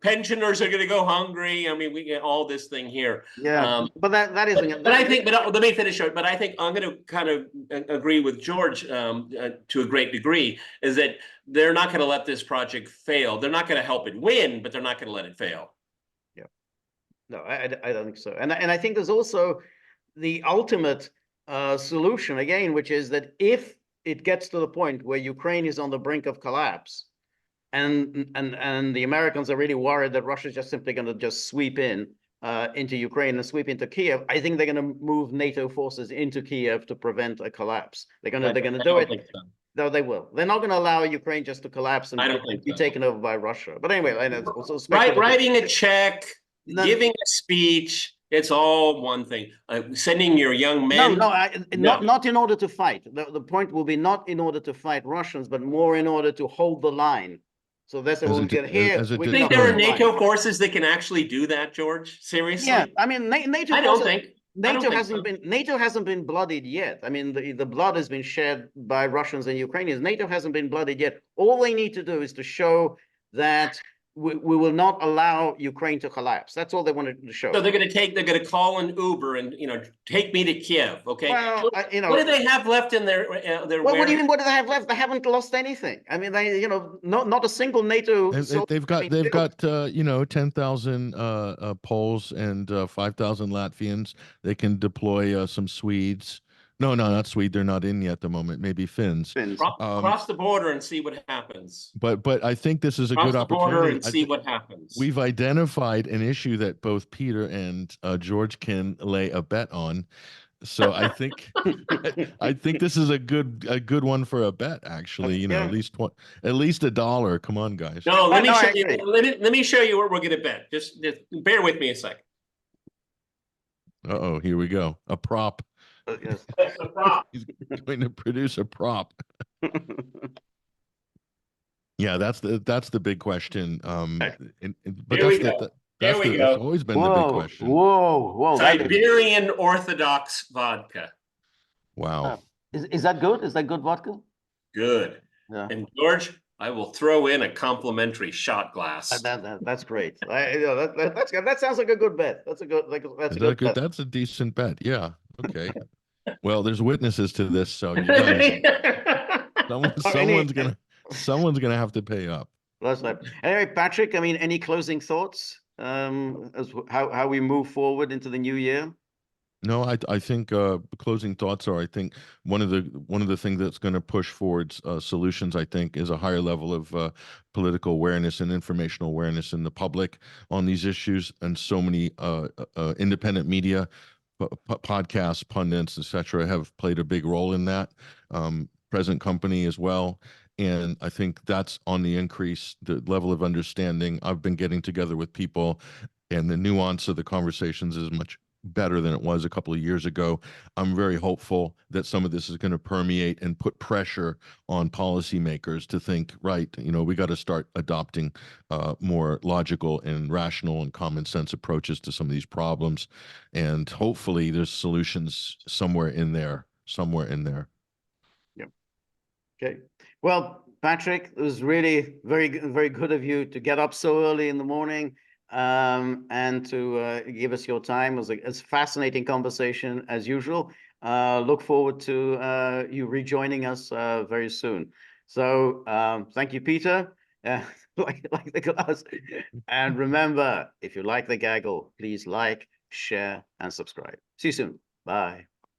pensioners are going to go hungry. I mean, we get all this thing here. Yeah, but that isn't. But I think, let me finish short. But I think I'm going to kind of agree with George to a great degree, is that they're not going to let this project fail. They're not going to help it win, but they're not going to let it fail. No, I don't think so. And I think there's also the ultimate solution, again, which is that if it gets to the point where Ukraine is on the brink of collapse and the Americans are really worried that Russia's just simply going to just sweep into Ukraine and sweep into Kiev, I think they're going to move NATO forces into Kiev to prevent a collapse. They're going to do it. No, they will. They're not going to allow Ukraine just to collapse and be taken over by Russia. But anyway, I know it's also writing a check, giving a speech, it's all one thing. Sending your young men. Not in order to fight. The point will be not in order to fight Russians, but more in order to hold the line. So that's what we get here. You think there are NATO forces that can actually do that, George? Seriously? Yeah, I mean, NATO. I don't think. NATO hasn't been bloodied yet. I mean, the blood has been shed by Russians and Ukrainians. NATO hasn't been bloodied yet. All they need to do is to show that we will not allow Ukraine to collapse. That's all they wanted to show. So they're going to call an Uber and take me to Kiev. Okay. Well, what do they have left in their well, what do you mean? What do they have left? They haven't lost anything. I mean, they not a single NATO. They've got 10,000 Poles and 5,000 Latvians. They can deploy some Swedes. No, no, not Swede. They're not in yet at the moment. Maybe Finns. Finns. Cross the border and see what happens. But I think this is a Cross good the border opportunity. and see what happens. We've identified an issue that both Peter and George can lay a bet on. So I think I think this is a good one for a bet. Actually, you know, Yeah. at least $1. Come on, guys. No, let me No, show I you. agree. Let me show you what we're gonna bet. Just bear with me a second. Uh-oh, here we go. A prop. Yes. That's the prop. He's going to produce a prop. Yeah, that's the big question. Right. But Here we that's go. Here we that's go. always been the big Whoa, question. whoa. Siberian Orthodox vodka. Wow. Is that good? Is that good vodka? Good. Yeah. And George, I will throw in a complimentary shot glass. That's great. That's good. That sounds like a good bet. That's a good Is that a good? bet. That's a decent bet. Yeah. Okay. Well, there's witnesses to this, so you guys, someone's gonna have to pay up. That's right. Anyway, Patrick, I mean, any closing thoughts as how we move forward into the new year? No, I think closing thoughts are, I think one of the things that's going to push forwards solutions, I think, is a higher level of political awareness and informational awareness in the public on these issues, and so many independent media, podcasts, pundits, etc., have played a big role in that. Present company as well. And I think that's on the increase, the level of understanding. I've been getting together with people, and the nuance of the conversations is much better than it was a couple of years ago. I'm very hopeful that some of this is going to permeate and put pressure on policymakers to think, right, you know, we got to start adopting more logical and rational and common sense approaches to some of these problems. And hopefully there's solutions somewhere in there. Yep. Okay. Well, Patrick, it was really very good of you to get up so early in the morning and to give us your time. It was a fascinating conversation as usual. Look forward to you rejoining us very soon. So thank you, Peter. Like the glass. And remember, if you like the gaggle, please like, share, and subscribe. See you soon. Bye.